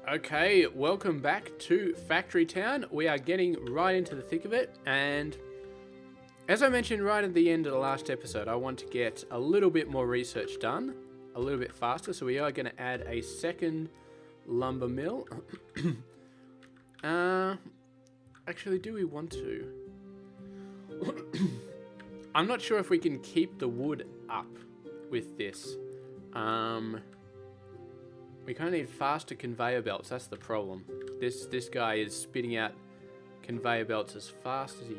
Okay, welcome back to Factory Town. We are getting right into the thick of it, and as I mentioned right at the end of the last episode, I want to get a little bit more research done, a little bit faster, so we are going to add a second lumber mill. Actually, do we want to? I'm not sure if we can keep the wood up with this. We kind of need faster conveyor belts. That's the problem. This guy is spitting out conveyor belts as fast as he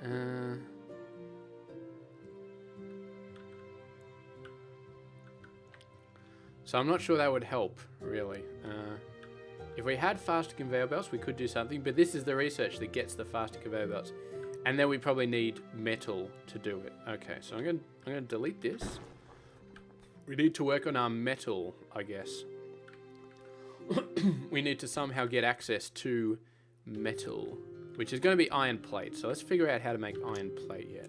can. So I'm not sure that would help, really. If we had faster conveyor belts, we could do something. But this is the research that gets the faster conveyor belts, and then we probably need metal to do it. Okay, so I'm gonna delete this. We need to work on our metal, I guess. We need to somehow get access to metal, which is going to be iron plate. So let's figure out how to make iron plate yet.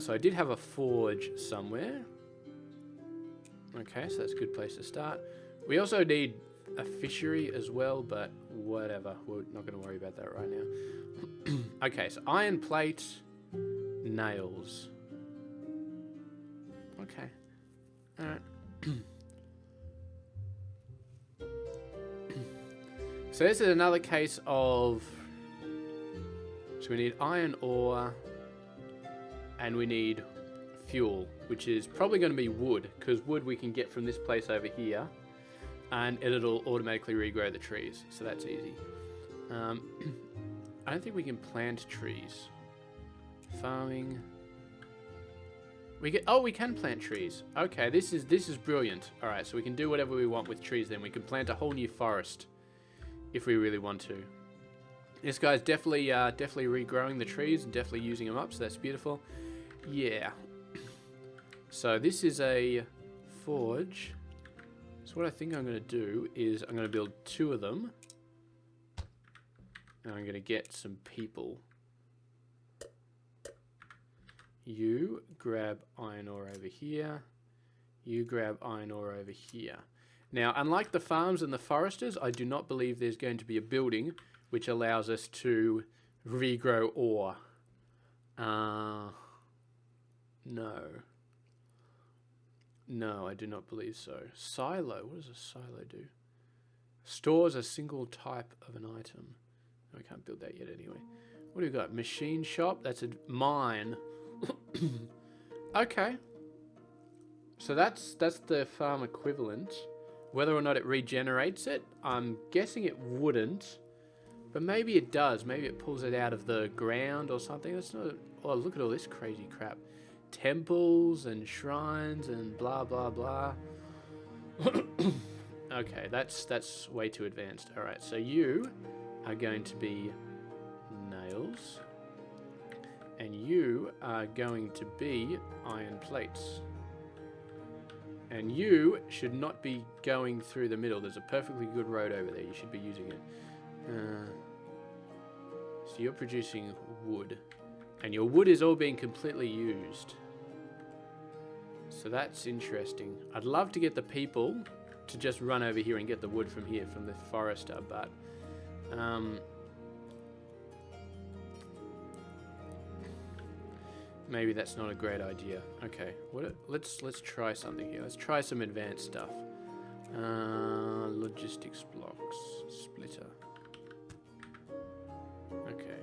So I did have a forge somewhere. Okay, so that's a good place to start. We also need a fishery as well, but whatever. We're not going to worry about that right now. Okay, so iron plate, nails. Okay. Alright. So this is another case of... So we need iron ore, and we need fuel, which is probably going to be wood, because wood we can get from this place over here, and it'll automatically regrow the trees, so that's easy. I don't think we can plant trees. Farming... We can plant trees. Okay, this is brilliant. All right, so we can do whatever we want with trees. Then we can plant a whole new forest if we really want to. This guy's definitely regrowing the trees and definitely using them up. So that's beautiful. Yeah. So this is a forge. So what I think I'm going to do is I'm going to build 2 of them, and I'm going to get some people. You grab iron ore over here. You grab iron ore over here. Now, unlike the farms and the foresters, I do not believe there's going to be a building which allows us to regrow ore. No. No, I do not believe so. Silo. What does a silo do? Stores a single type of an item. I can't build that yet anyway. What do we got? Machine shop. That's a mine. Okay, so that's the farm equivalent. Whether or not it regenerates it, I'm guessing it wouldn't, but maybe it does. Maybe it pulls it out of the ground or something. That's not. Oh, look at all this crazy crap. Temples and shrines and blah blah blah. Okay, that's way too advanced. All right, so you are going to be nails. And you are going to be iron plates. And you should not be going through the middle. There's a perfectly good road over there. You should be using it. So you're producing wood. And your wood is all being completely used. So that's interesting. I'd love to get the people to just run over here and get the wood from here, from the forester, but... maybe that's not a great idea. Okay, let's try something here. Let's try some advanced stuff. Logistics blocks, splitter. Okay.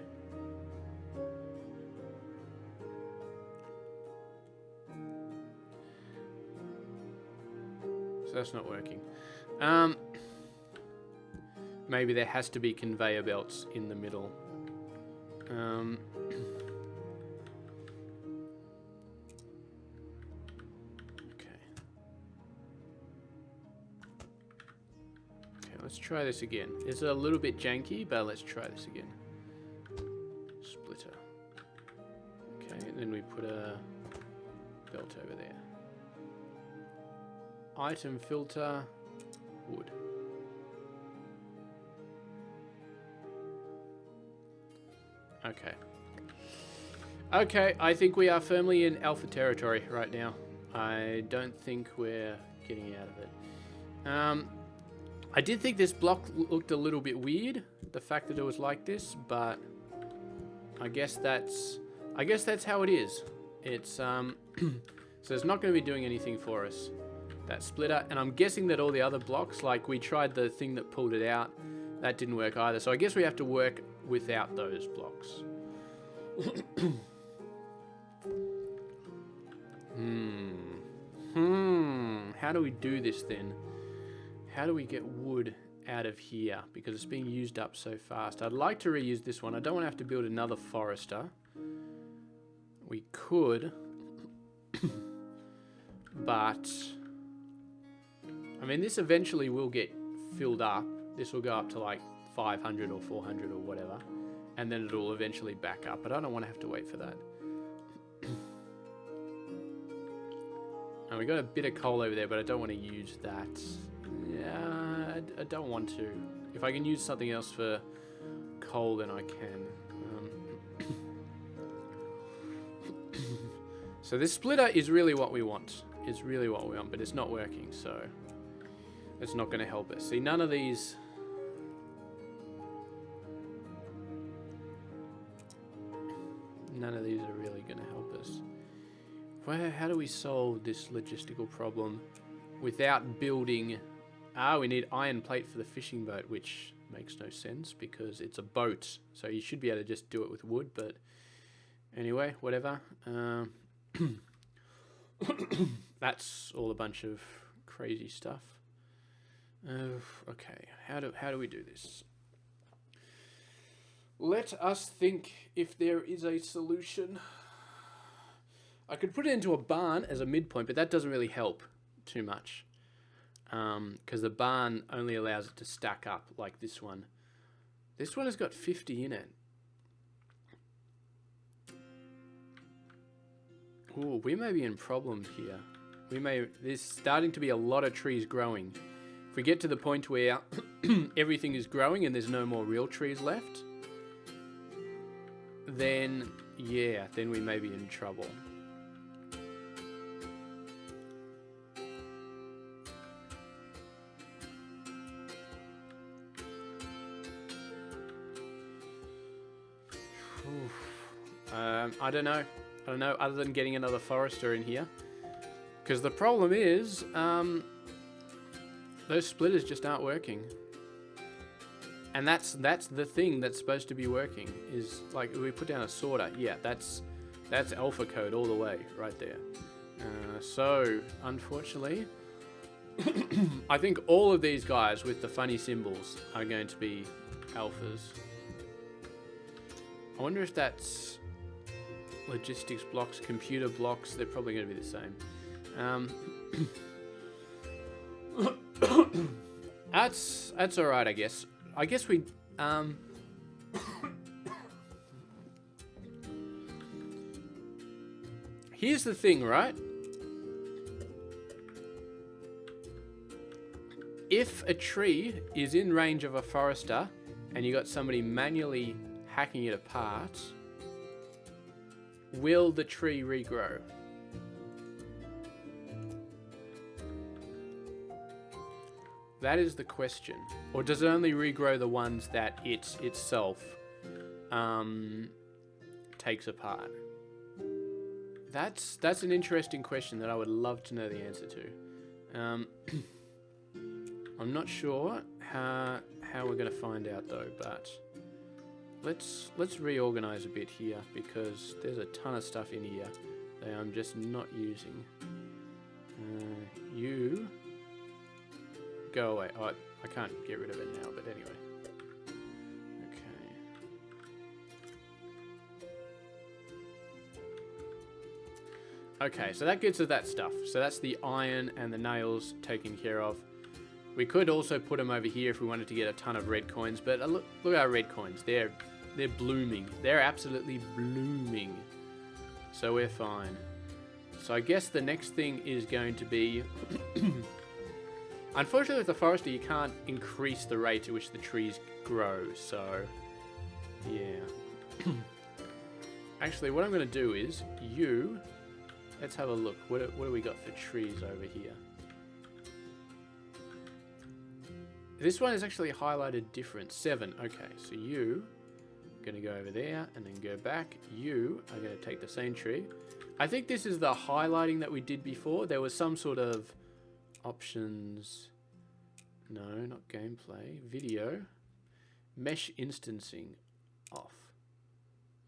So that's not working. Maybe there has to be conveyor belts in the middle. Let's try this again. It's a little bit janky, but let's try this again. Splitter. Okay, and then we put a belt over there. Item filter, wood. Okay. Okay, I think we are firmly in alpha territory right now. I don't think we're getting out of it. I did think this block looked a little bit weird, the fact that it was like this, but I guess that's how it is. It's so it's not going to be doing anything for us, that splitter. And I'm guessing that all the other blocks, like we tried the thing that pulled it out, that didn't work either. So I guess we have to work without those blocks. How do we do this then? How do we get wood out of here? Because it's being used up so fast. I'd like to reuse this one. I don't want to have to build another forester. We could. But I mean, this eventually will get filled up. This will go up to like 500 or 400 or whatever. And then it'll eventually back up. But I don't want to have to wait for that. And we got a bit of coal over there, but I don't want to use that. Yeah, I don't want to. If I can use something else for coal, then I can. So this splitter is really what we want. It's really what we want, but it's not working, so it's not going to help us. See, none of these... None of these are really going to help us. How do we solve this logistical problem without building... we need iron plate for the fishing boat, which makes no sense because it's a boat. So you should be able to just do it with wood, but anyway, whatever. That's all a bunch of crazy stuff. Okay, how do we do this? Let us think if there is a solution. I could put it into a barn as a midpoint, but that doesn't really help too much. Because the barn only allows it to stack up like this one. This one has got 50 in it. Ooh, we may be in problem here. There's starting to be a lot of trees growing. If we get to the point where everything is growing and there's no more real trees left, then yeah, then we may be in trouble. I don't know, other than getting another forester in here. Because the problem is, those splitters just aren't working. And that's the thing that's supposed to be working, is like, we put down a sorter. Yeah, that's alpha code all the way, right there. So, unfortunately, I think all of these guys with the funny symbols are going to be alphas. I wonder if that's logistics blocks, computer blocks. They're probably going to be the same. That's all right, I guess. I guess we. Here's the thing, right? If a tree is in range of a forester, and you got somebody manually hacking it apart, will the tree regrow? That is the question. Or does it only regrow the ones that it itself takes apart? That's an interesting question that I would love to know the answer to. I'm not sure how we're going to find out though, but let's reorganize a bit here because there's a ton of stuff in here that I'm just not using. You go away. Oh, I can't get rid of it now, but anyway. Okay, so that gets us that stuff. So that's the iron and the nails taken care of. We could also put them over here if we wanted to get a ton of red coins, but look at our red coins. They're blooming. They're absolutely blooming. So we're fine. So I guess the next thing is going to be... Unfortunately with the forester you can't increase the rate at which the trees grow, so... Yeah. Actually, what I'm going to do is, let's have a look. What do we got for trees over here? This one is actually highlighted different. 7. Okay, so you are going to go over there and then go back. You are going to take the same tree. I think this is the highlighting that we did before. There was some sort of options. No, not gameplay. Video. Mesh instancing off.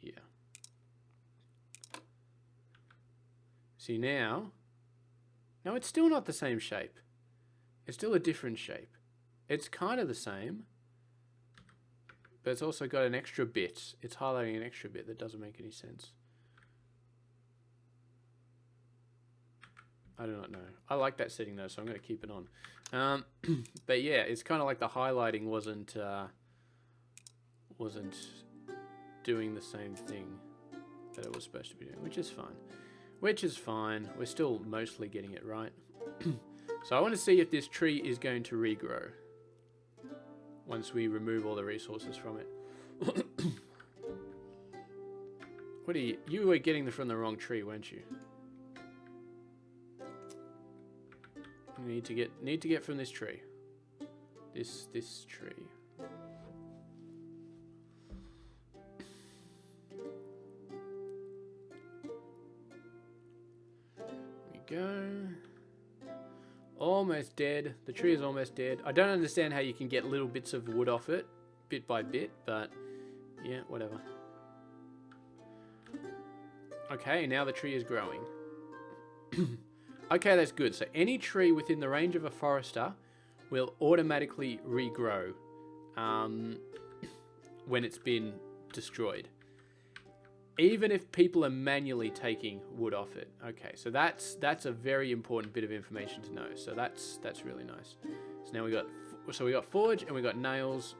Yeah. See now. No, it's still not the same shape. It's still a different shape. It's kind of the same, but it's also got an extra bit. It's highlighting an extra bit that doesn't make any sense. I do not know. I like that setting though, so I'm going to keep it on. But yeah, it's kind of like the highlighting wasn't doing the same thing that it was supposed to be doing, which is fine. Which is fine. We're still mostly getting it right. So I want to see if this tree is going to regrow once we remove all the resources from it. What are you were getting from the wrong tree, weren't you? You need to get from this tree. This tree. There we go. Almost dead. The tree is almost dead. I don't understand how you can get little bits of wood off it, bit by bit, but yeah, whatever. Okay, now the tree is growing. Okay, that's good. So any tree within the range of a forester will automatically regrow when it's been destroyed. Even if people are manually taking wood off it. Okay, so that's a very important bit of information to know. So that's really nice. So now we got forge and we got nails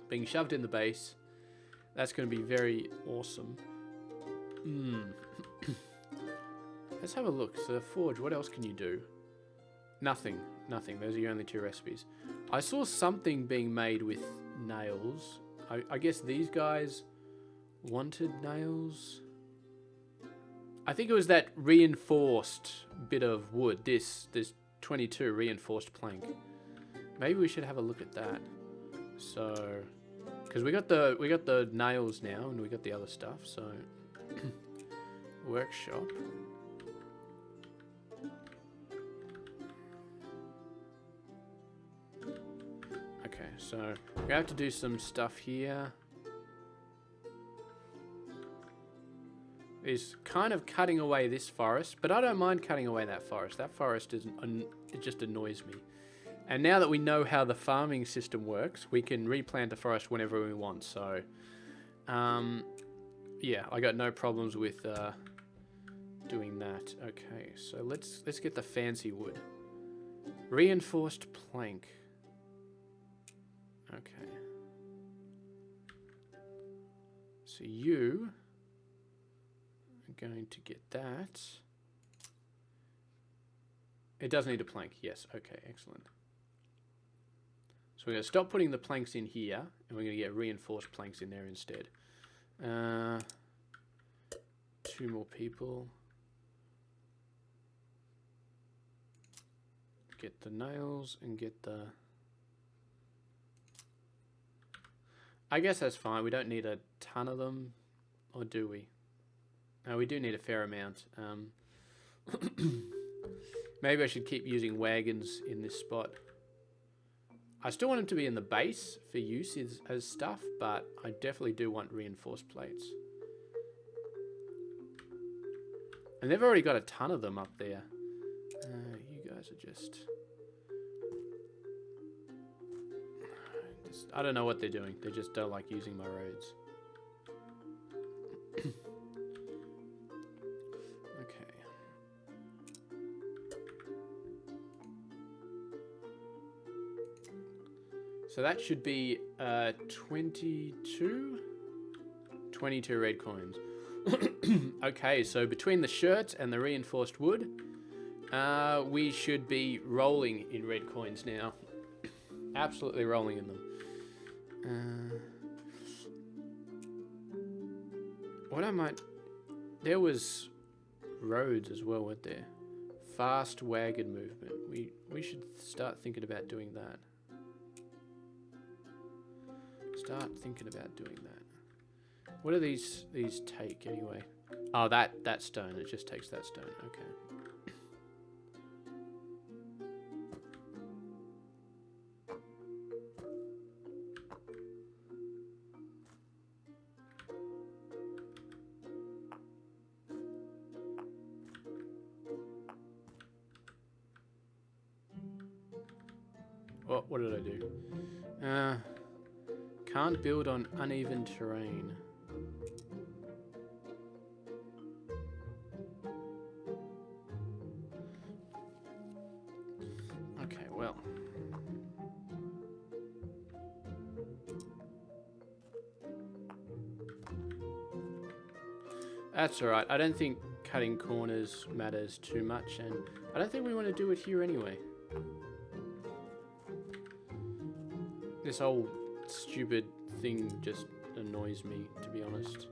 being shoved in the base. That's going to be very awesome. Let's have a look. So forge, what else can you do? Nothing. Those are your only 2 recipes. I saw something being made with nails. I guess these guys wanted nails. I think it was that reinforced bit of wood. This 22 reinforced plank. Maybe we should have a look at that. So, because we got the nails now and we got the other stuff. So, workshop. Okay, so we have to do some stuff here. Is kind of cutting away this forest, but I don't mind cutting away that forest. That forest it just annoys me. And now that we know how the farming system works, we can replant the forest whenever we want. So, yeah, I got no problems with doing that. Okay, so let's get the fancy wood. Reinforced plank. Okay. So you going to get that. It does need a plank. Yes. Okay. Excellent. So we're going to stop putting the planks in here, and we're going to get reinforced planks in there instead. 2 more people. Get the nails and get the... I guess that's fine. We don't need a ton of them, or do we? We do need a fair amount. Maybe I should keep using wagons in this spot. I still want them to be in the base for use as stuff, but I definitely do want reinforced plates. And they've already got a ton of them up there. You guys are just... I don't know what they're doing. They just don't like using my roads. So that should be 22 red coins. Okay, so between the shirts and the reinforced wood, we should be rolling in red coins now. Absolutely rolling in them. What I might... There was roads as well, weren't there? Fast wagon movement. We should start thinking about doing that. start thinking about doing that. What do these take anyway? Oh, that stone. It just takes that stone. Okay. What did I do? Can't build on uneven terrain. Okay, well. That's alright. I don't think cutting corners matters too much, and I don't think we want to do it here anyway. This whole stupid thing just annoys me, to be honest.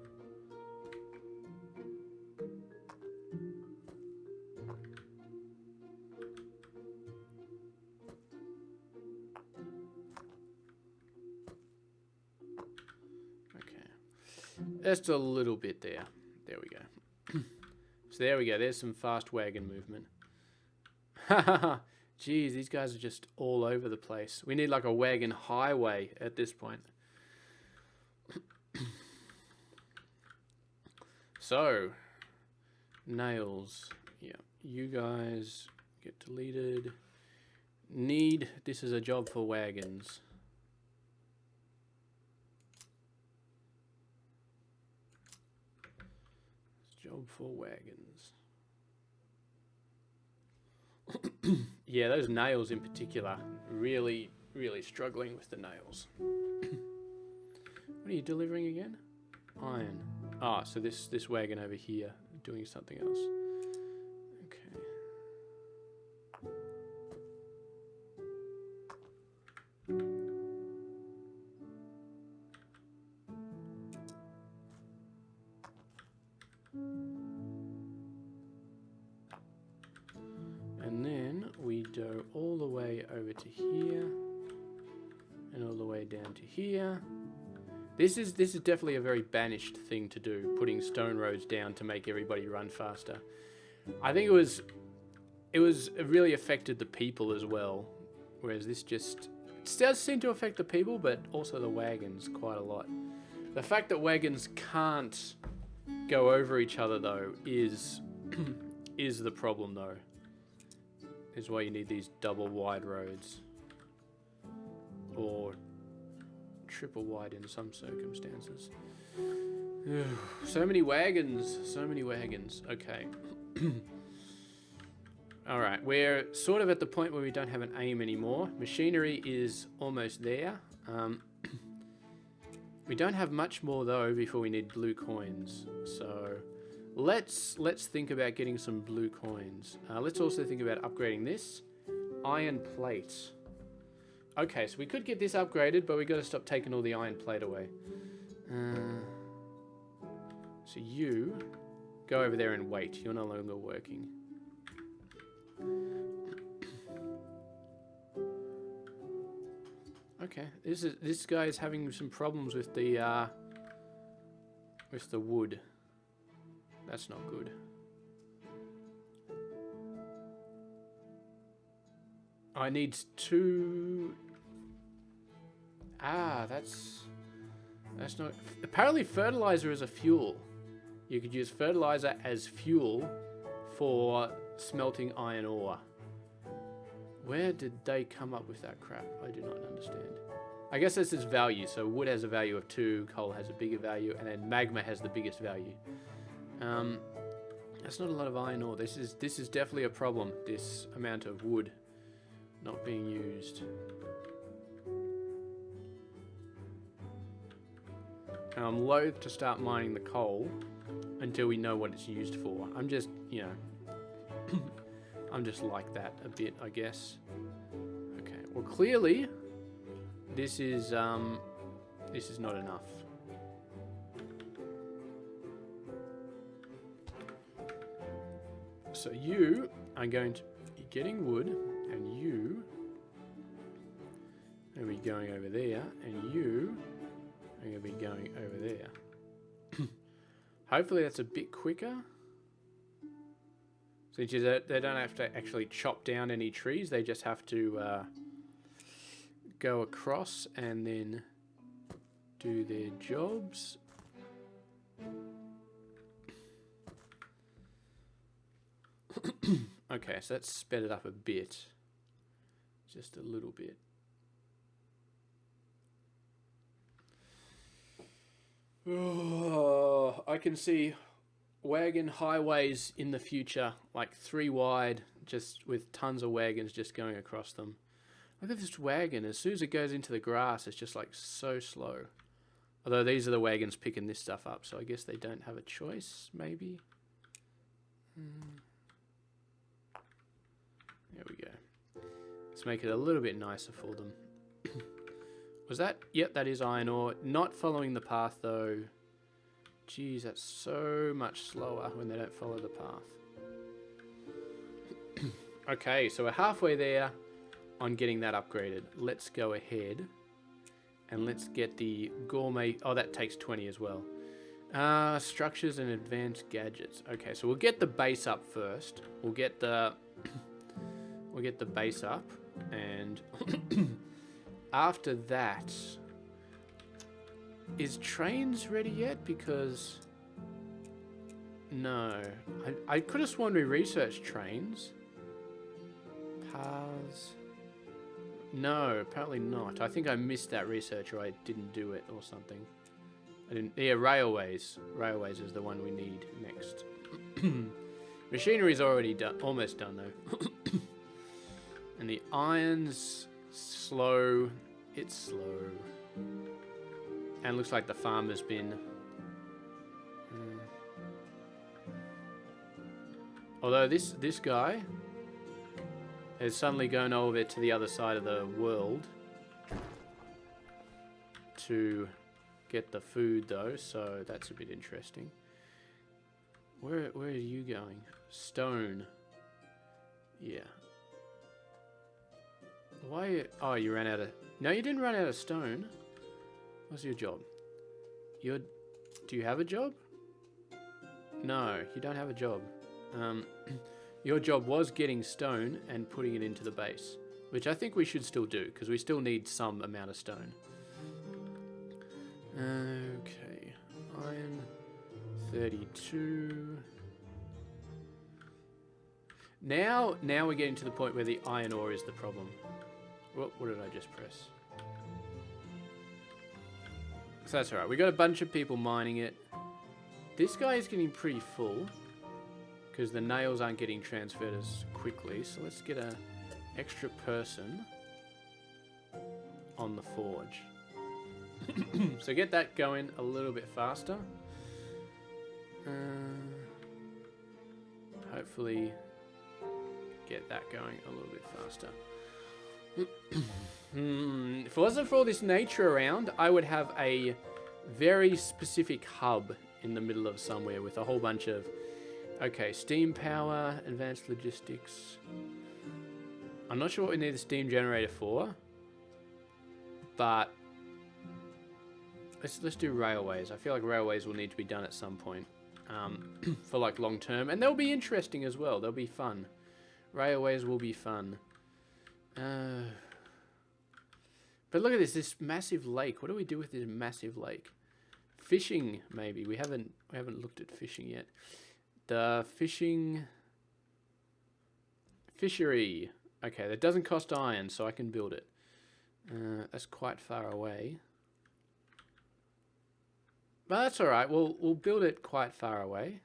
Okay. Just a little bit there. There we go. So there we go. There's some fast wagon movement. Haha. Jeez, these guys are just all over the place. We need like a wagon highway at this point. So, nails. Yeah, you guys get deleted. This is a job for wagons. Job for wagons. Yeah, those nails in particular, really, really struggling with the nails. What are you delivering again? Iron. Ah, so this wagon over here doing something else. Okay. And then we go all the way over to here and all the way down to here. This is definitely a very banished thing to do, putting stone roads down to make everybody run faster. I think it really affected the people as well, whereas this just it does seem to affect the people, but also the wagons quite a lot. The fact that wagons can't go over each other though is is the problem though. Is why you need these double wide roads, or triple wide in some circumstances. So many wagons, so many wagons. Okay. All right, we're sort of at the point where we don't have an aim anymore. Machinery is almost there. We don't have much more though before we need blue coins. So let's think about getting some blue coins. Let's also think about upgrading this. Iron plate. Okay, so we could get this upgraded, but we got to stop taking all the iron plate away. So you go over there and wait. You're no longer working. Okay, this guy is having some problems with the wood. That's not good. I need 2. That's not. Apparently, fertilizer is a fuel. You could use fertilizer as fuel for smelting iron ore. Where did they come up with that crap? I do not understand. I guess this is value. So wood has a value of 2, coal has a bigger value, and then magma has the biggest value. That's not a lot of iron ore. This is definitely a problem. This amount of wood not being used. And I'm loath to start mining the coal until we know what it's used for. I'm just, you know, I'm just like that a bit, I guess. Okay, well clearly this is not enough. So you are going to be getting wood, and you are going to be going over there, and you I'm going to be going over there. Hopefully that's a bit quicker. Since they don't have to actually chop down any trees, they just have to go across and then do their jobs. Okay, so that's sped it up a bit. Just a little bit. Oh, I can see wagon highways in the future, like 3 wide, just with tons of wagons just going across them. Look at this wagon. As soon as it goes into the grass, it's just like so slow. Although these are the wagons picking this stuff up, so I guess they don't have a choice, maybe. There we go. Let's make it a little bit nicer for them. Was that? Yep, that is iron ore. Not following the path, though. Jeez, that's so much slower when they don't follow the path. Okay, so we're halfway there on getting that upgraded. Let's go ahead and let's get the gourmet... Oh, that takes 20 as well. Structures and advanced gadgets. Okay, so we'll get the base up first. We'll get the... we'll get the base up, and... after that... Is trains ready yet? Because... No. I could have sworn we researched trains. Paths... No, apparently not. I think I missed that research, or I didn't do it or something. I didn't... Yeah, railways. Railways is the one we need next. Machinery's already done, almost done though. And the iron's slow. It's slow. And looks like the farmer's been... Although this guy has suddenly gone over to the other side of the world to get the food though, so that's a bit interesting. Where are you going? Stone. Yeah. Why? Oh, you ran out of... No, you didn't run out of stone. What's your job? Do you have a job? No, you don't have a job. Your job was getting stone and putting it into the base, which I think we should still do, because we still need some amount of stone. Okay. Iron 32. Now we're getting to the point where the iron ore is the problem. What did I just press? So that's alright. We got a bunch of people mining it. This guy is getting pretty full because the nails aren't getting transferred as quickly. So let's get an extra person on the forge. So get that going a little bit faster. Hopefully get that going a little bit faster. If it wasn't for all this nature around, I would have a very specific hub in the middle of somewhere with a whole bunch of... Okay, steam power, advanced logistics. I'm not sure what we need the steam generator for, but let's do railways. I feel like railways will need to be done at some point for like long term, and they'll be interesting as well. They'll be fun. Railways will be fun. But look at this massive lake. What do we do with this massive lake? Fishing, maybe. We haven't looked at fishing yet. The fishery. Okay, that doesn't cost iron, so I can build it. That's quite far away. But that's all right. We'll build it quite far away.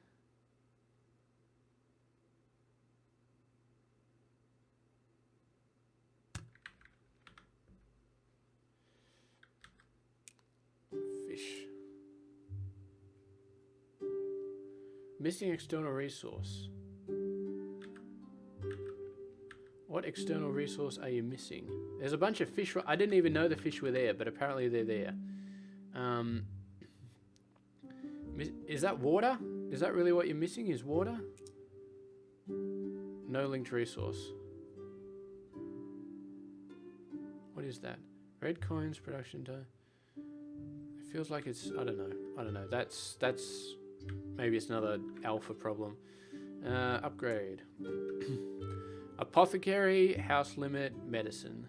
Missing external resource. What external resource are you missing? There's a bunch of fish. I didn't even know the fish were there, but apparently they're there. Is that water? Is that really what you're missing? Is water? No linked resource. What is that? Red coins, production time. Feels like it's, I don't know. I don't know. That's maybe it's another alpha problem. Upgrade. Apothecary, house limit, medicine.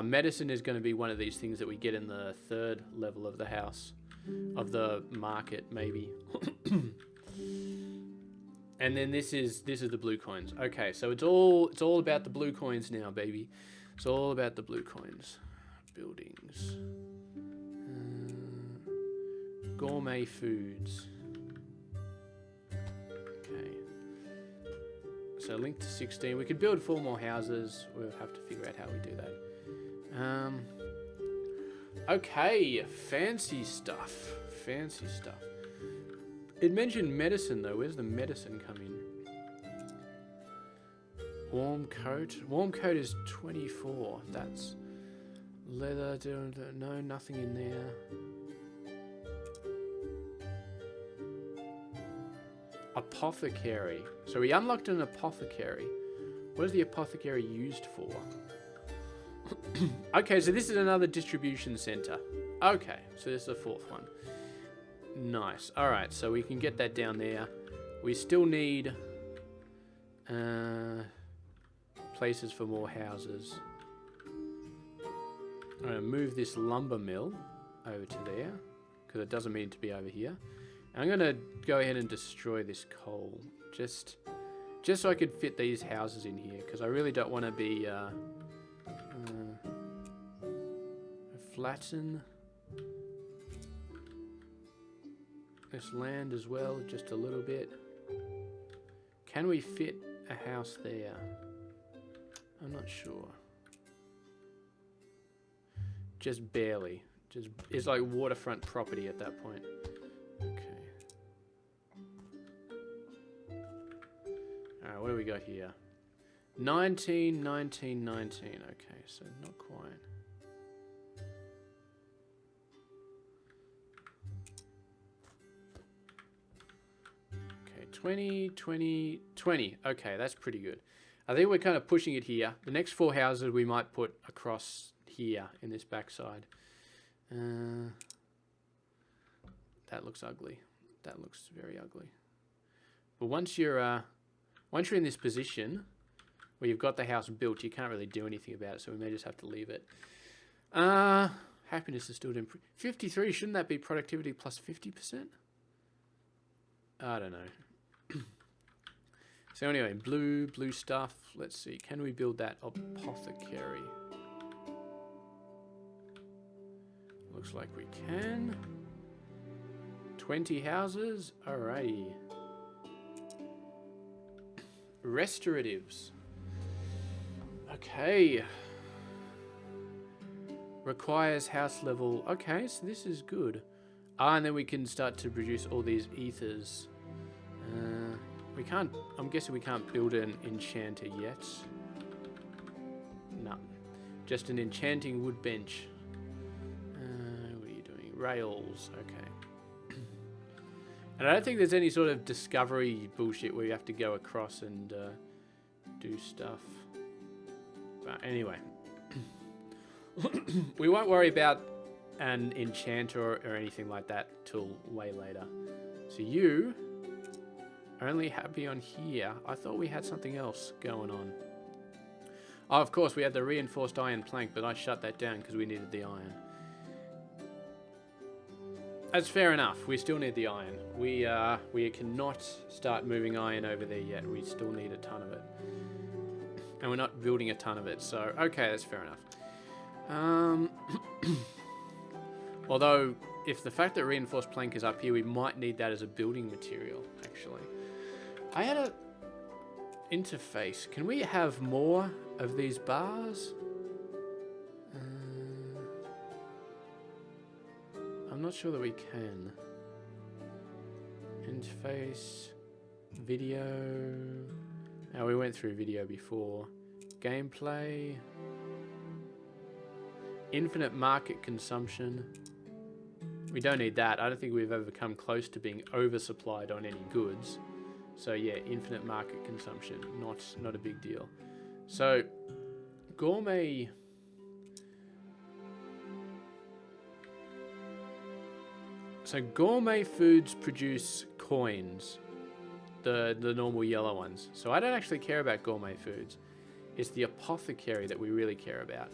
Medicine is going to be one of these things that we get in the 3rd level of the house, of the market, maybe. And then this is the blue coins. Okay, so it's all about the blue coins now, baby. It's all about the blue coins. Buildings. Gourmet foods. Okay. So link to 16. We could build 4 more houses. We'll have to figure out how we do that. Okay, fancy stuff. Fancy stuff. It mentioned medicine though. Where's the medicine come in? Warm coat. Warm coat is 24. That's leather. No, nothing in there. Apothecary. So we unlocked an apothecary. What is the apothecary used for? Okay, so this is another distribution center. Okay, so this is the 4th one. Nice. Alright, so we can get that down there. We still need places for more houses. I'm going to move this lumber mill over to there, because it doesn't mean to be over here. And I'm going to go ahead and destroy this coal, just so I could fit these houses in here, because I really don't want to be... flatten this land as well, just a little bit. Can we fit a house there? I'm not sure. Just barely. It's like waterfront property at that point. Okay. Alright, what do we got here? 19, 19, 19. Okay, so not quite. Okay, 20, 20, 20. Okay, that's pretty good. I think we're kind of pushing it here. The next 4 houses we might put across here in this backside. That looks ugly. That looks very ugly. But once you're in this position where you've got the house built, you can't really do anything about it, so we may just have to leave it. Happiness is still doing 53. Shouldn't that be productivity plus 50%? I don't know. So anyway, blue stuff. Let's see. Can we build that apothecary? Looks like we can. 20 houses. Alrighty. Restoratives. Okay. Requires house level. Okay, so this is good. And then we can start to produce all these ethers. We can't, I'm guessing we can't build an enchanter yet. No. Just an enchanting wood bench. What are you doing? Rails. Okay. And I don't think there's any sort of discovery bullshit where you have to go across and do stuff. But anyway. We won't worry about an enchanter or anything like that till way later. So you are only happy on here. I thought we had something else going on. Oh, of course, we had the reinforced iron plank, but I shut that down because we needed the iron. That's fair enough. We still need the iron. We cannot start moving iron over there yet. We still need a ton of it. And we're not building a ton of it, so okay, that's fair enough. Although, if the fact that reinforced plank is up here, we might need that as a building material, actually. I had a interface. Can we have more of these bars? I'm not sure that we can. Interface, video. Oh, we went through video before. Gameplay. Infinite market consumption. We don't need that. I don't think we've ever come close to being oversupplied on any goods. So yeah, infinite market consumption, not a big deal. So gourmet. So gourmet foods produce coins, the normal yellow ones. So I don't actually care about gourmet foods. It's the apothecary that we really care about.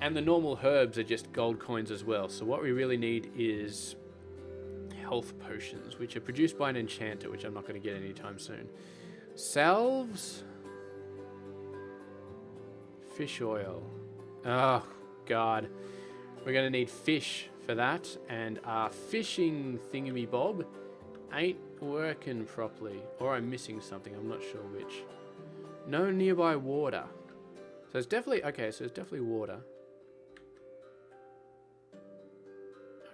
And the normal herbs are just gold coins as well. So what we really need is health potions, which are produced by an enchanter, which I'm not going to get anytime soon. Salves. Fish oil. Oh, God. We're going to need fish for that. And our fishing thingamy-bob ain't working properly. Or I'm missing something. I'm not sure which. No nearby water. So it's definitely... Okay, so it's definitely water.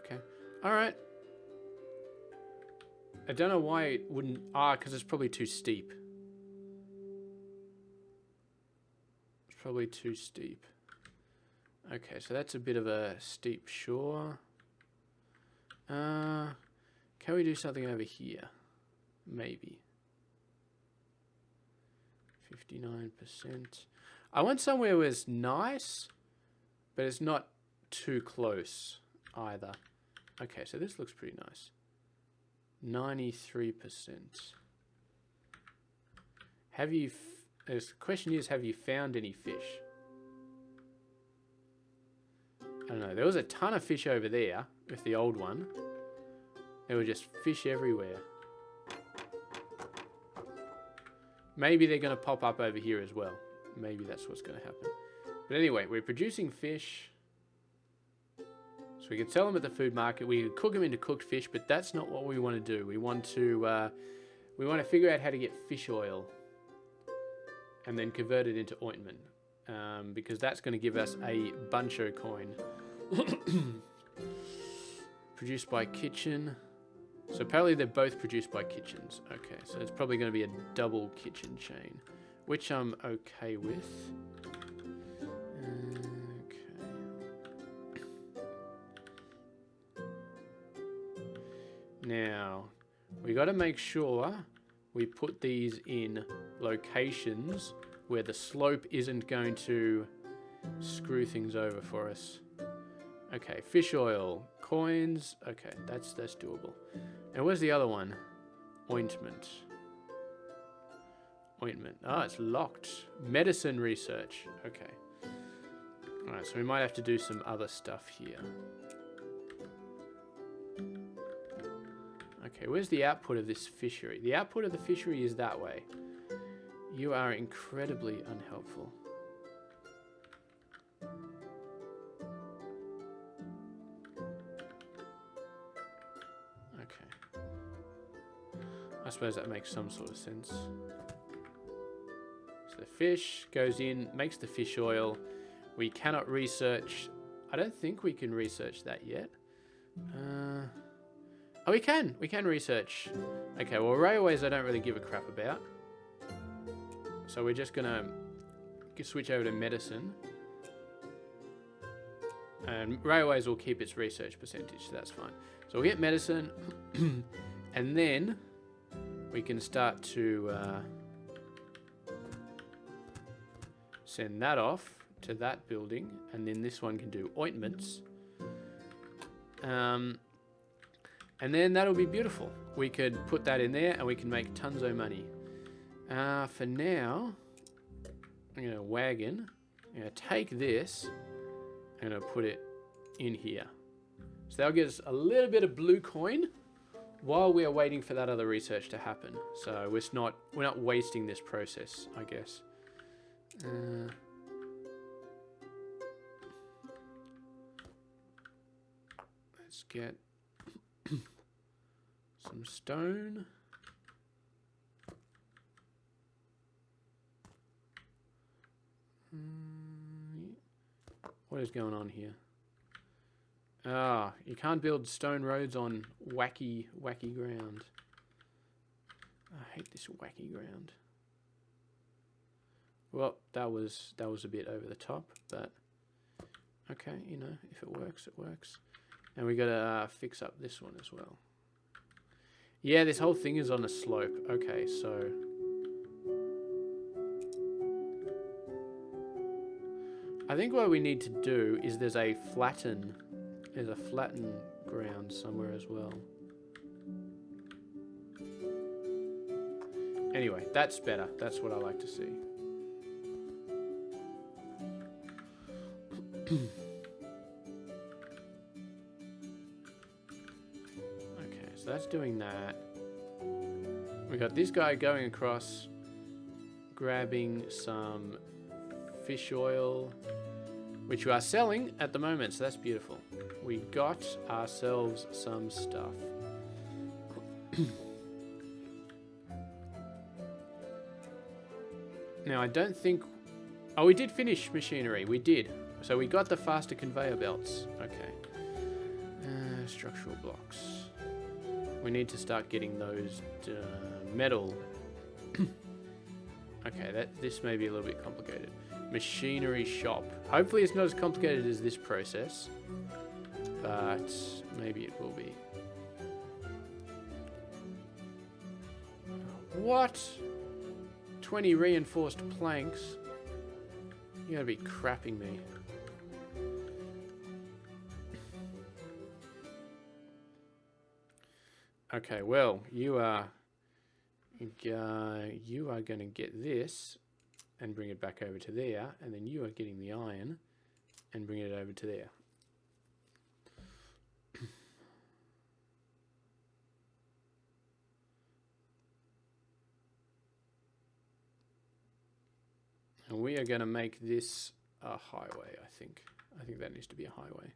Okay. Alright. I don't know why it wouldn't... Ah, because it's probably too steep. It's probably too steep. Okay, so that's a bit of a steep shore. Can we do something over here? Maybe. 59%. I want somewhere where it's nice, but it's not too close either. Okay, so this looks pretty nice. 93%. Have you... The question is, have you found any fish? I don't know. There was a ton of fish over there with the old one. There were just fish everywhere. Maybe they're going to pop up over here as well. Maybe that's what's going to happen. But anyway, we're producing fish. So we can sell them at the food market. We could cook them into cooked fish, but that's not what we want to do. We want to figure out how to get fish oil and then convert it into ointment, because that's going to give us a buncho coin. Produced by kitchen. So apparently they're both produced by kitchens. Okay, so it's probably going to be a double kitchen chain, which I'm okay with. Okay. Now, we got to make sure we put these in locations where the slope isn't going to screw things over for us. Okay, fish oil, coins. Okay, that's doable. And where's the other one? Ointment. Ointment. Ah, it's locked. Medicine research. Okay. Alright, so we might have to do some other stuff here. Okay, where's the output of this fishery? The output of the fishery is that way. You are incredibly unhelpful. Okay. I suppose that makes some sort of sense. So the fish goes in, makes the fish oil. We cannot research... I don't think we can research that yet. Oh, we can. We can research. Okay, well, railways I don't really give a crap about. So we're just going to switch over to medicine. And railways will keep its research percentage, so that's fine. So we'll get medicine. And then we can start to send that off to that building. And then this one can do ointments. And then that'll be beautiful. We could put that in there and we can make tons of money. For now, I'm going to wagon. I'm going to take this. I'm going to put it in here. So that'll get us a little bit of blue coin while we are waiting for that other research to happen. So we're not wasting this process, I guess. Let's get some stone. What is going on here? Ah, you can't build stone roads on wacky ground. I hate this wacky ground. Well, that was a bit over the top, but okay, you know, if it works, it works. And we gotta fix up this one as well. Yeah, this whole thing is on a slope. Okay, so I think what we need to do is there's a flatten ground somewhere as well. Anyway, that's better. That's what I like to see. Okay, so that's doing that. We got this guy going across, grabbing some fish oil, which we are selling at the moment, so that's beautiful. We got ourselves some stuff. Now, I don't think... Oh, we did finish machinery. We did. So we got the faster conveyor belts. Okay. Structural blocks. We need to start getting those metal. Okay, this may be a little bit complicated. Machinery shop. Hopefully it's not as complicated as this process, but maybe it will be. What? 20 reinforced planks? You gotta be crapping me. Okay, well, you are gonna get this and bring it back over to there, and then you are getting the iron and bring it over to there. And we are going to make this a highway, I think. I think that needs to be a highway.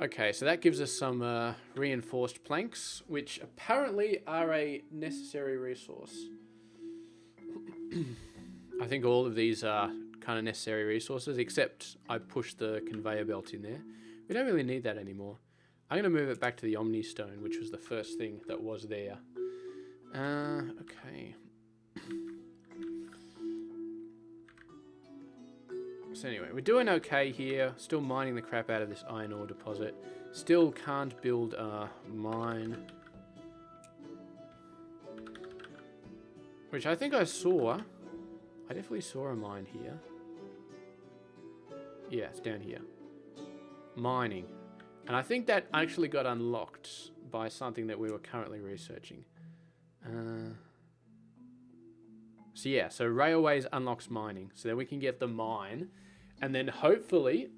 Okay, so that gives us some reinforced planks, which apparently are a necessary resource. I think all of these are kind of necessary resources, except I pushed the conveyor belt in there. We don't really need that anymore. I'm going to move it back to the Omni Stone, which was the first thing that was there. Okay. So anyway, we're doing okay here. Still mining the crap out of this iron ore deposit. Still can't build a mine. Which I think I saw. I definitely saw a mine here. Yeah, it's down here. Mining. And I think that actually got unlocked by something that we were currently researching. So yeah, so railways unlocks mining. So then we can get the mine. And then hopefully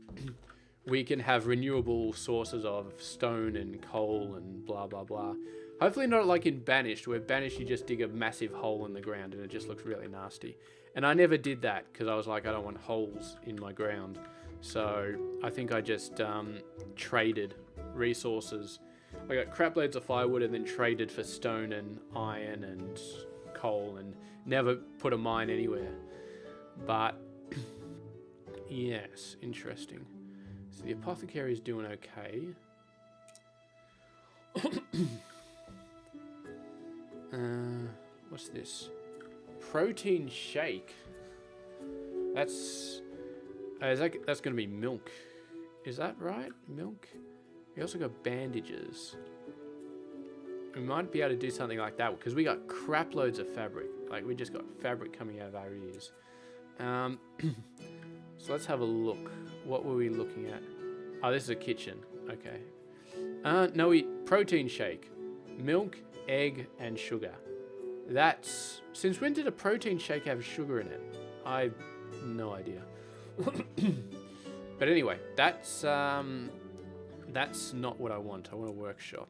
we can have renewable sources of stone and coal and blah, blah, blah. Hopefully not like in Banished, where Banished you just dig a massive hole in the ground and it just looks really nasty. And I never did that because I was like, I don't want holes in my ground. So I think I just traded resources. I got crap loads of firewood and then traded for stone and iron and coal and never put a mine anywhere. But yes, interesting. So the apothecary is doing okay. What's this? Protein shake. That's going to be milk. Is that right? Milk? We also got bandages. We might be able to do something like that because we got crap loads of fabric. Like we just got fabric coming out of our ears. So let's have a look. What were we looking at? Oh, this is a kitchen. Okay. No, protein shake. Milk, egg, and sugar. That's... Since when did a protein shake have sugar in it? I have no idea. But anyway, that's not what I want. I want a workshop.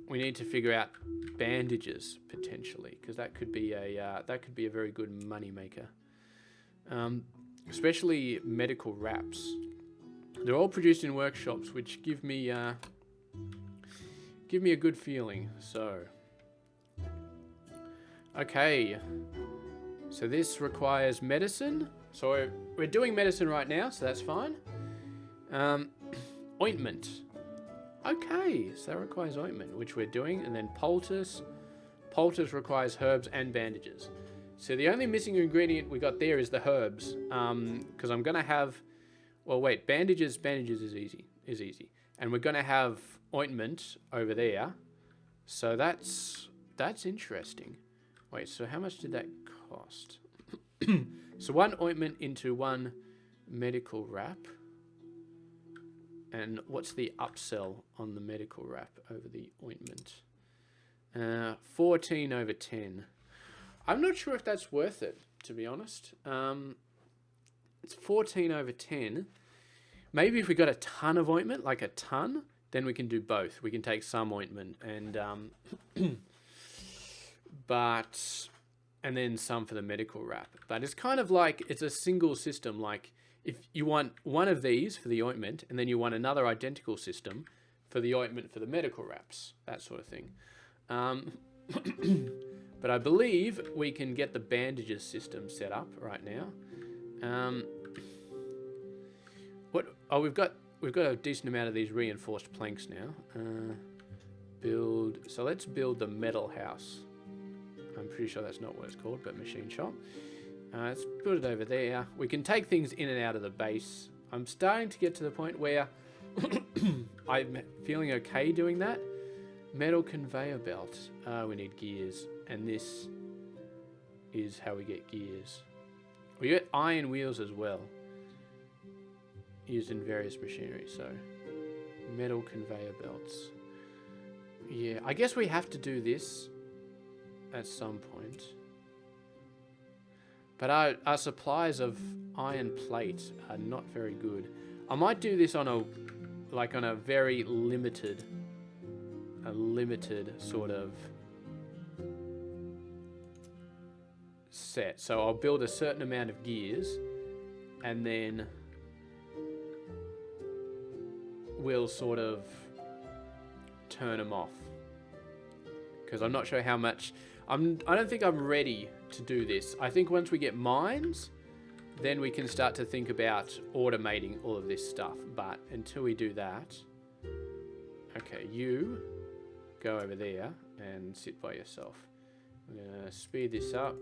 We need to figure out bandages potentially, because that could be a very good money maker. Especially medical wraps. They're all produced in workshops, which give me a good feeling. So, okay. So this requires medicine. So we're doing medicine right now, so that's fine. Ointment. Okay, so that requires ointment, which we're doing. And then poultice. Poultice requires herbs and bandages. So the only missing ingredient we got there is the herbs. Because I'm going to have... Well, wait, bandages is easy. And we're going to have ointment over there. So that's interesting. Wait, so how much did that cost? So 1 ointment into 1 medical wrap. And what's the upsell on the medical wrap over the ointment? 14 over 10. I'm not sure if that's worth it, to be honest. It's 14 over 10. Maybe if we got a ton of ointment, like a ton, then we can do both. We can take some ointment and and then some for the medical wrap. But it's kind of like it's a single system. Like if you want one of these for the ointment, and then you want another identical system for the ointment for the medical wraps, that sort of thing. But I believe we can get the bandages system set up right now. We've got a decent amount of these reinforced planks now. So let's build the metal house. I'm pretty sure that's not what it's called, but machine shop. Let's put it over there. We can take things in and out of the base. I'm starting to get to the point where I'm feeling okay doing that. Metal conveyor belt. We need gears, and this is how we get gears. We get iron wheels as well, used in various machinery. So metal conveyor belts. Yeah, I guess we have to do this at some point. But our supplies of iron plate are not very good. I might do this on a very limited sort of set. So I'll build a certain amount of gears, and then we'll sort of turn them off. Because I'm not sure how much... I don't think I'm ready to do this. I think once we get mines, then we can start to think about automating all of this stuff. But until we do that... Okay, you go over there and sit by yourself. I'm going to speed this up.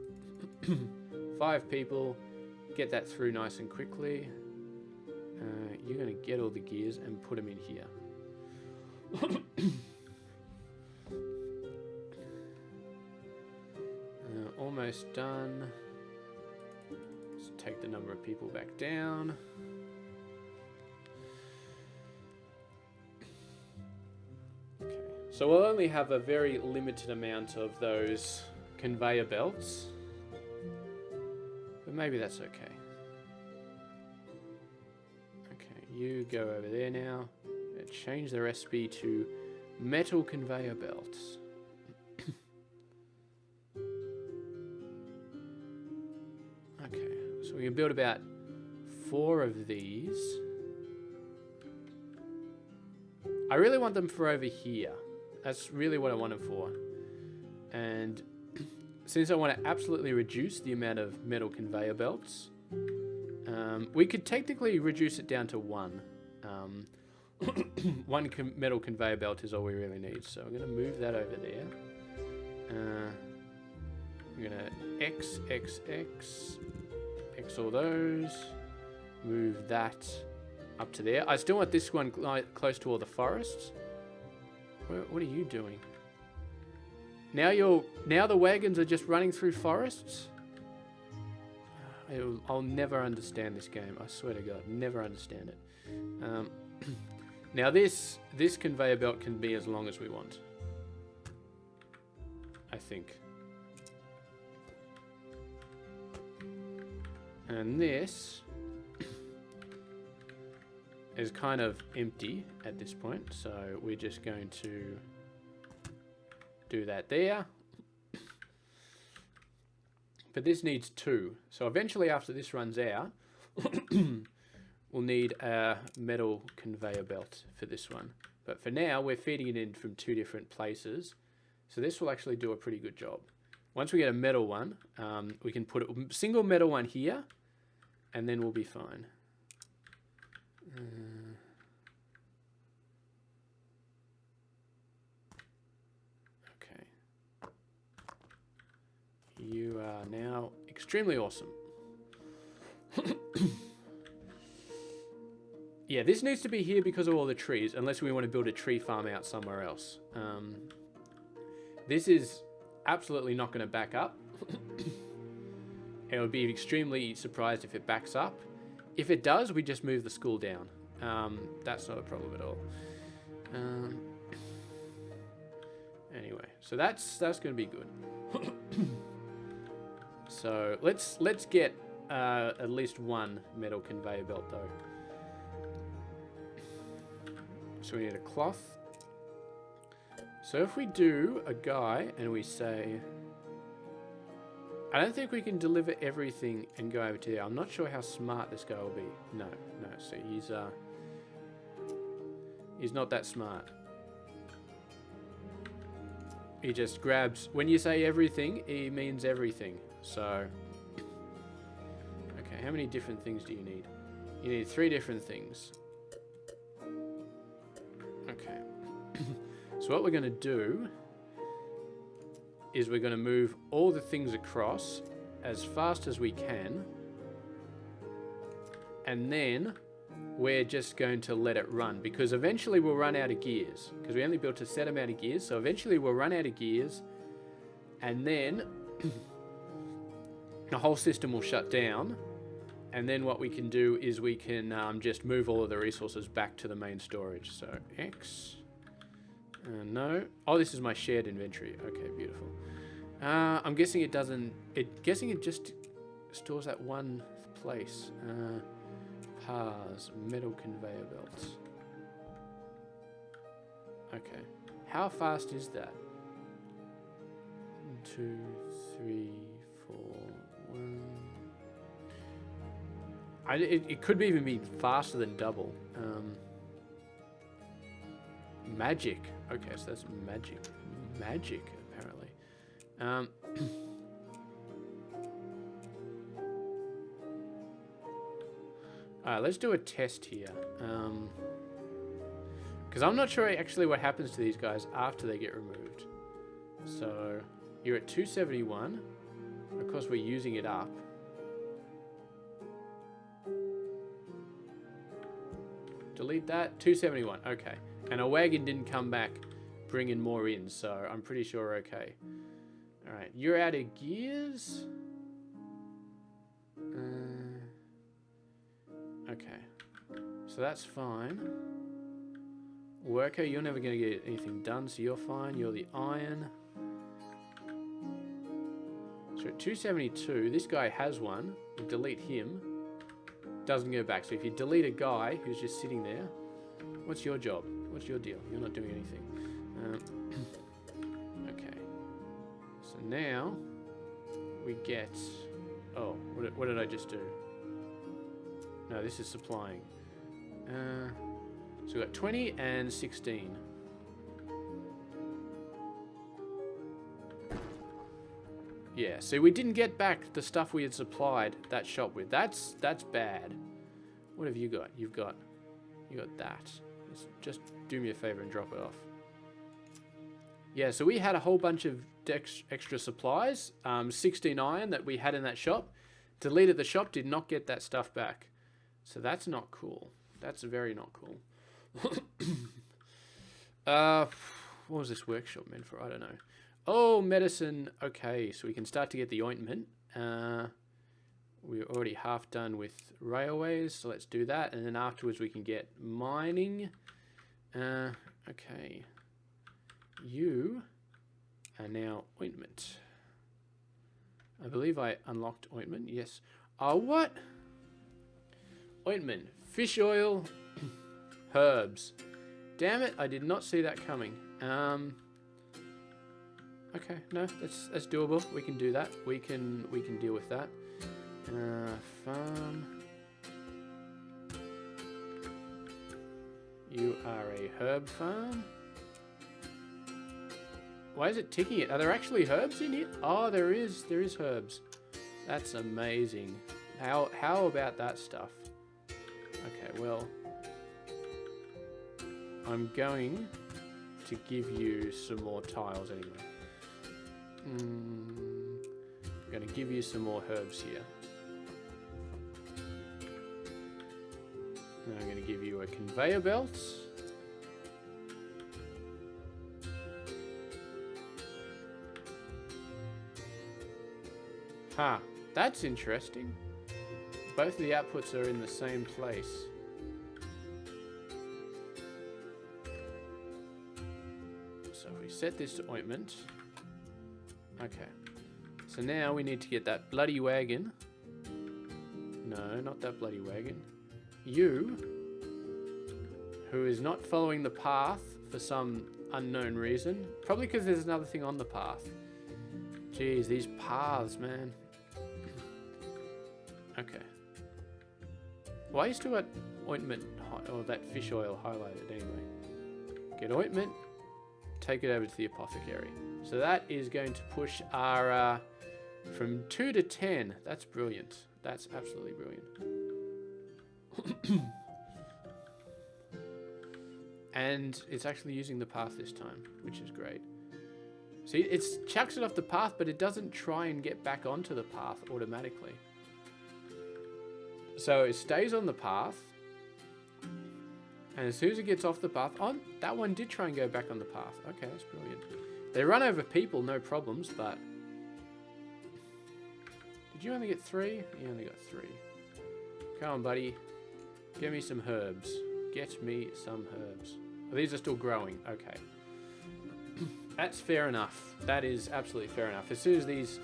5 people. Get that through nice and quickly. You're going to get all the gears and put them in here. Almost done. Let's take the number of people back down. Okay, so we'll only have a very limited amount of those conveyor belts, but maybe that's okay. Okay, you go over there now and change the recipe to metal conveyor belts. Okay, so we can build about 4 of these. I really want them for over here. That's really what I want them for. And since I want to absolutely reduce the amount of metal conveyor belts, we could technically reduce it down to 1. One metal conveyor belt is all we really need. So I'm going to move that over there. I'm going to X all those. Move that up to there. I still want this one close to all the forests. What are you doing? Now the wagons are just running through forests? I'll never understand this game. I swear to God, never understand it. Now this conveyor belt can be as long as we want, I think. And this is kind of empty at this point, so we're just going to do that there. But this needs 2. So eventually after this runs out, we'll need a metal conveyor belt for this one. But for now, we're feeding it in from 2 different places. So this will actually do a pretty good job. Once we get a metal one, we can put a single metal one here, and then we'll be fine. Okay. You are now extremely awesome. Yeah, this needs to be here because of all the trees, unless we want to build a tree farm out somewhere else. This is absolutely not going to back up. And I would be extremely surprised if it backs up. If it does, we just move the school down. That's not a problem at all. Anyway, so that's going to be good. So let's get at least one metal conveyor belt though. So we need a cloth. So if we do a guy and we say, I don't think we can deliver everything and go over to there. I'm not sure how smart this guy will be. No. So he's not that smart. He just grabs. When you say everything, he means everything. So, okay. How many different things do you need? You need 3 different things. Okay. So what we're going to do is we're going to move all the things across as fast as we can, and then we're just going to let it run, because eventually we'll run out of gears, because we only built a set amount of gears. So eventually we'll run out of gears, and then the whole system will shut down, and then what we can do is we can just move all of the resources back to the main storage. So X. No. Oh, this is my shared inventory. Okay, beautiful. I'm guessing it doesn't... guessing it just stores at one place. Pars. Metal conveyor belts. Okay. How fast is that? 2, 3, 4, 1... It could even be faster than double. Magic. Okay, so that's magic. Magic, apparently. Alright, let's do a test here. Because I'm not sure actually what happens to these guys after they get removed. So, you're at 271. Of course, we're using it up. Delete that. 271. Okay. And a wagon didn't come back bringing more in, so I'm pretty sure we're okay. Alright, you're out of gears. Okay. So that's fine. Worker, you're never going to get anything done, so you're fine. You're the iron. So at 272, this guy has one. You delete him. Doesn't go back. So if you delete a guy who's just sitting there, what's your job? What's your deal? You're not doing anything. Okay. So now we get... Oh, what did I just do? No, this is supplying. So we got 20 and 16. Yeah, so we didn't get back the stuff we had supplied that shop with. That's bad. What have you got? You got that. Just do me a favor and drop it off. Yeah, so we had a whole bunch of extra supplies. 16 iron that we had in that shop. Deleted the shop, did not get that stuff back. So that's not cool. That's very not cool. What was this workshop meant for? I don't know. Oh, medicine. Okay, so we can start to get the ointment. We're already half done with railways, so let's do that. And then afterwards we can get mining. Okay. You are now ointment. I believe I unlocked ointment. Yes. Oh, what? Ointment. Fish oil. Herbs. Damn it, I did not see that coming. Okay, no, that's doable. We can do that. We can deal with that. Farm. You are a herb farm. Why is it ticking it? Are there actually herbs in it? Oh, there is herbs. That's amazing. How about that stuff? Okay, well, I'm going to give you some more tiles anyway. I'm going to give you some more herbs here. And I'm going to give you a conveyor belt. Ha! That's interesting. Both of the outputs are in the same place. So if we set this to ointment. Okay. So now we need to get that bloody wagon. No, not that bloody wagon. You, who is not following the path for some unknown reason. Probably because there's another thing on the path. Jeez, these paths, man. Okay. Why you still got ointment or that fish oil highlighted anyway? Get ointment, take it over to the apothecary. So that is going to push our from 2 to 10. That's brilliant. That's absolutely brilliant. And it's actually using the path this time, which is great. See, it chucks it off the path, but it doesn't try and get back onto the path automatically. So it stays on the path, and as soon as it gets off the path, that one did try and go back on the path. Okay, that's brilliant. They run over people, no problems, but... Did you only get 3? You only got 3. Come on, buddy. Get me some herbs. Get me some herbs. Oh, these are still growing. Okay. That's fair enough. That is absolutely fair enough. As soon as these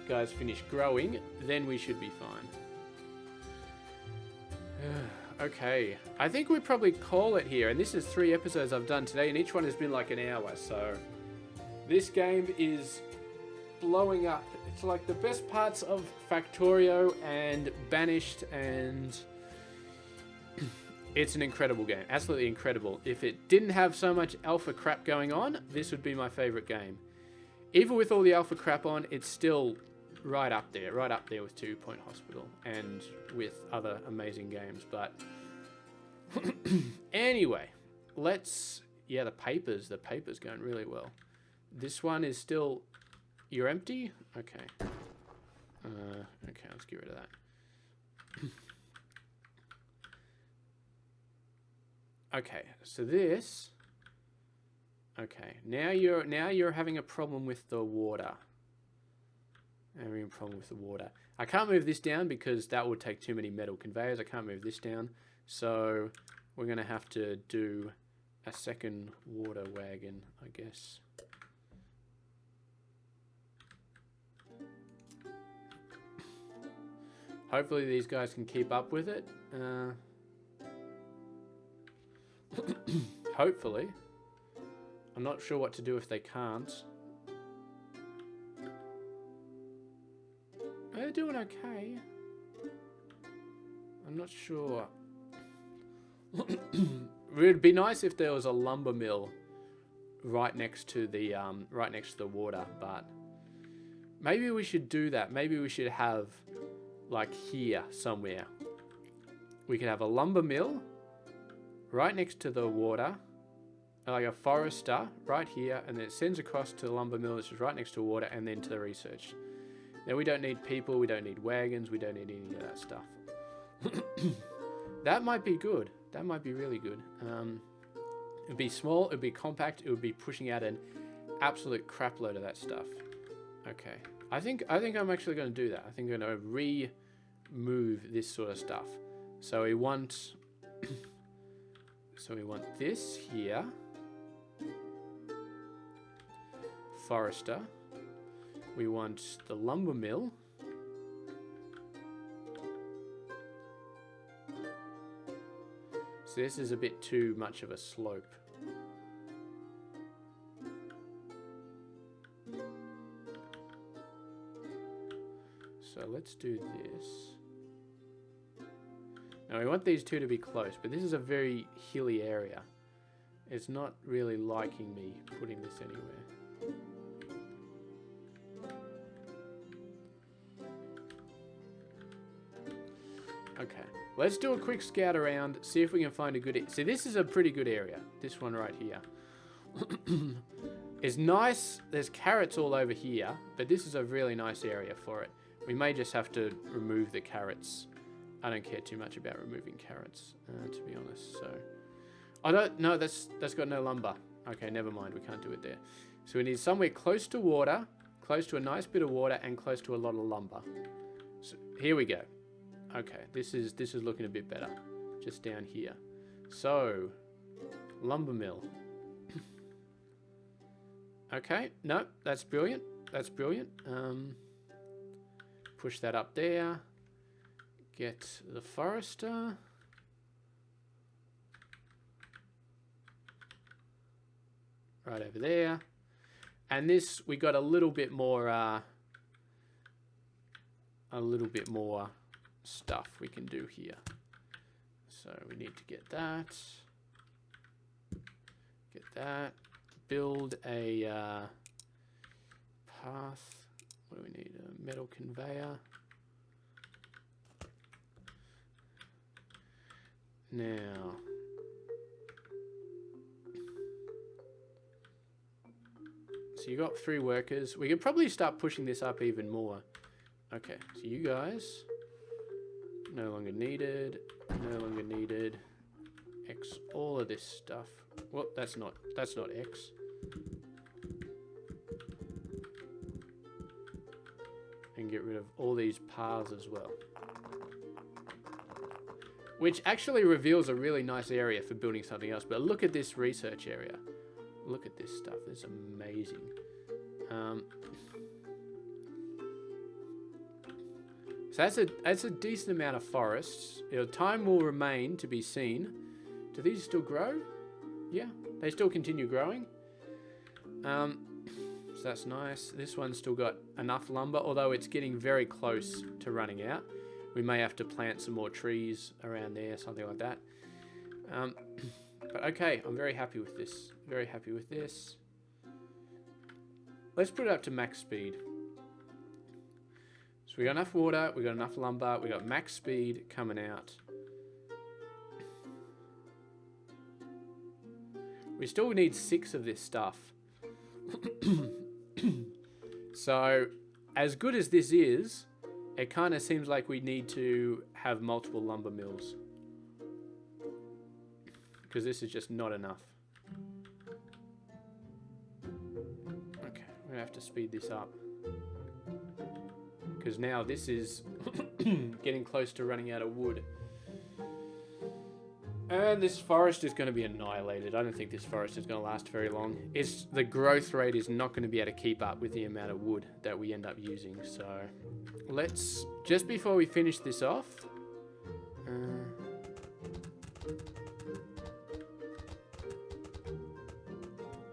guys finish growing, then we should be fine. Okay. I think we probably call it here. And this is 3 episodes I've done today, and each one has been like an hour. So this game is blowing up. It's like the best parts of Factorio and Banished, and it's an incredible game. Absolutely incredible. If it didn't have so much alpha crap going on, this would be my favorite game. Even with all the alpha crap on, it's still right up there with 2 Point Hospital and with other amazing games. But anyway, the paper's going really well. This one is still, you're empty? Okay. Okay, let's get rid of that. Okay, so this. Okay, now you're having a problem with the water. Having a problem with the water. I can't move this down because that would take too many metal conveyors. I can't move this down, so we're gonna have to do a second water wagon, I guess. Hopefully these guys can keep up with it. Hopefully. I'm not sure what to do if they can't. They're doing okay. I'm not sure. It would be nice if there was a lumber mill right next to the water, but maybe we should do that. Maybe we should have like here somewhere. We could have a lumber mill right next to the water, like a forester right here, and then it sends across to the lumber mill, which is right next to water, and then to the research. Now we don't need people, we don't need wagons, we don't need any of that stuff. That might be good. That might be really good. It'd be small, it'd be compact, it would be pushing out an absolute crap load of that stuff. Okay. I think I'm actually going to do that. I think I'm going to remove this sort of stuff. So we want this here. Forester. We want the lumber mill. So this is a bit too much of a slope. So let's do this. Now we want these two to be close, but this is a very hilly area. It's not really liking me putting this anywhere. Okay, let's do a quick scout around, see if we can find a good... See, this is a pretty good area. This one right here. It's nice. There's carrots all over here, but this is a really nice area for it. We may just have to remove the carrots. I don't care too much about removing carrots, to be honest. So, I don't. No, that's got no lumber. Okay, never mind. We can't do it there. So we need somewhere close to water, close to a nice bit of water, and close to a lot of lumber. here we go. Okay, this is looking a bit better. Just down here. So, lumber mill. Okay, no, that's brilliant. That's brilliant. Push that up there. Get the forester. Right over there. And this, we got a little bit more stuff we can do here. So we need to get that. Get that. Build a path. What do we need? A metal conveyor. Now, so you got 3 workers. We could probably start pushing this up even more. Okay, so you guys no longer needed. No longer needed. X all of this stuff. Well, that's not X. And get rid of all these paths as well. Which actually reveals a really nice area for building something else. But look at this research area. Look at this stuff. It's amazing. So that's a decent amount of forests. Time will remain to be seen. Do these still grow? Yeah, they still continue growing. So that's nice. This one's still got enough lumber, although it's getting very close to running out. We may have to plant some more trees around there, something like that. But okay, I'm very happy with this. Very happy with this. Let's put it up to max speed. So we got enough water, we got enough lumber, we got max speed coming out. We still need 6 of this stuff. So, as good as this is, it kind of seems like we need to have multiple lumber mills. Because this is just not enough. Okay, we're going to have to speed this up. Because now this is getting close to running out of wood. And this forest is going to be annihilated. I don't think this forest is going to last very long. The growth rate is not going to be able to keep up with the amount of wood that we end up using. So let's, just before we finish this off,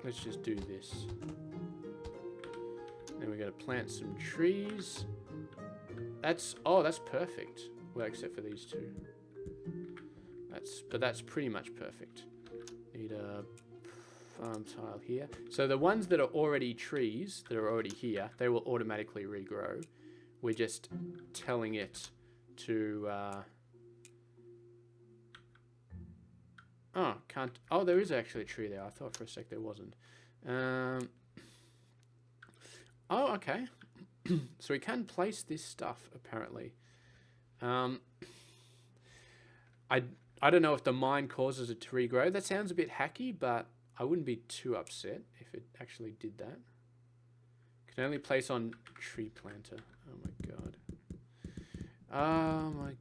let's just do this. Then we got to plant some trees. That's perfect. Well, except for these 2. But that's pretty much perfect. Need a farm tile here. So the ones that are already trees, that are already here, they will automatically regrow. We're just telling it to... Oh, there is actually a tree there. I thought for a sec there wasn't. Oh, okay. So we can place this stuff, apparently. I don't know if the mine causes it to regrow. That sounds a bit hacky, but I wouldn't be too upset if it actually did that. Can only place on tree planter. Oh my god. Oh my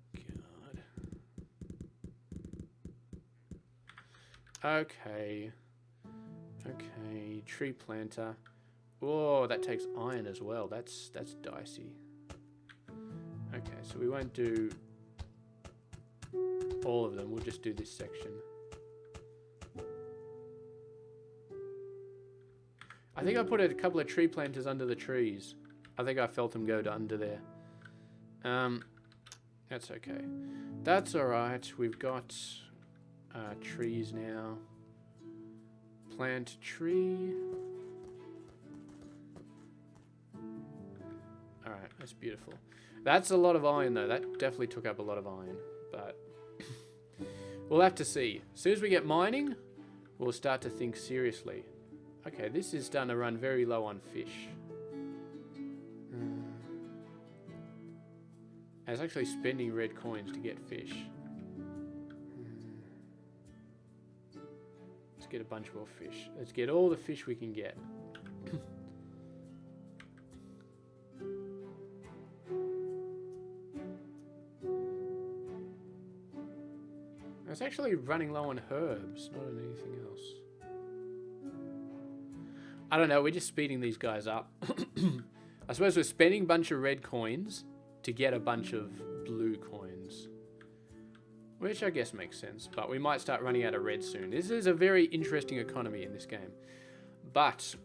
god. Okay. Okay, tree planter. Oh, that takes iron as well. That's dicey. Okay, so we won't do all of them. We'll just do this section. I think I put a couple of tree planters under the trees. I think I felt them go to under there. That's okay. That's alright. We've got trees now. Plant tree. Alright, that's beautiful. That's a lot of iron though. That definitely took up a lot of iron. But we'll have to see. As soon as we get mining, we'll start to think seriously. Okay, this is starting to run very low on fish. I was actually spending red coins to get fish. Let's get a bunch more fish. Let's get all the fish we can get. It's actually running low on herbs, not on anything else. I don't know, we're just speeding these guys up. I suppose we're spending a bunch of red coins to get a bunch of blue coins. Which I guess makes sense, but we might start running out of red soon. This is a very interesting economy in this game. But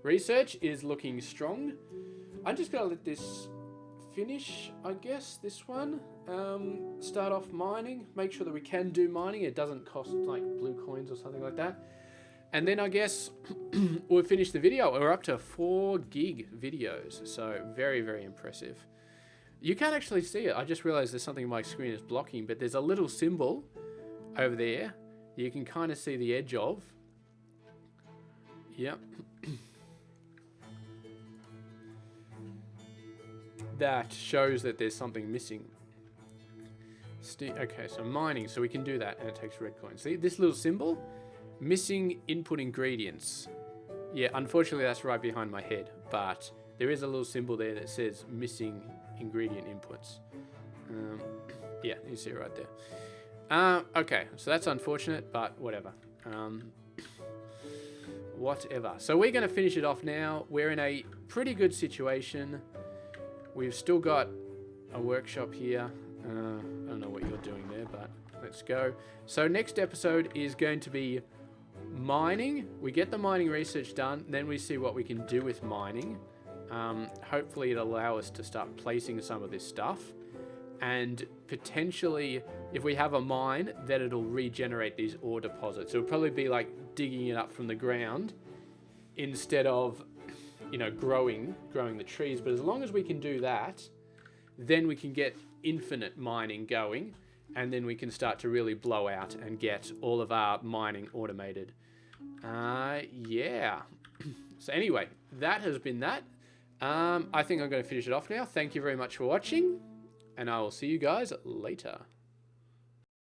research is looking strong. I'm just going to let this finish, I guess, this one. Start off mining, make sure that we can do mining. It doesn't cost like blue coins or something like that. And then I guess we'll finish the video. We're up to 4 gig videos, so very, very impressive. You can't actually see it. I just realized there's something on my screen is blocking, but there's a little symbol over there you can kind of see the edge of. Yep. That shows that there's something missing. Okay, so mining, so we can do that, and it takes red coins. See this little symbol? Missing input ingredients. Yeah, unfortunately that's right behind my head, but there is a little symbol there that says missing ingredient inputs. Yeah, you see it right there. Okay, so that's unfortunate, but whatever. Whatever. So we're going to finish it off now. We're in a pretty good situation. We've still got a workshop here. I don't know what you're doing there, but let's go. So next episode is going to be mining. We get the mining research done, then we see what we can do with mining. Hopefully it'll allow us to start placing some of this stuff, and potentially if we have a mine, then it'll regenerate these ore deposits. It'll probably be like digging it up from the ground instead of, you know, growing the trees. But as long as we can do that, then we can get infinite mining going, and then we can start to really blow out and get all of our mining automated. Yeah. So anyway, that has been that. I think I'm going to finish it off now. Thank you very much for watching, and I will see you guys later.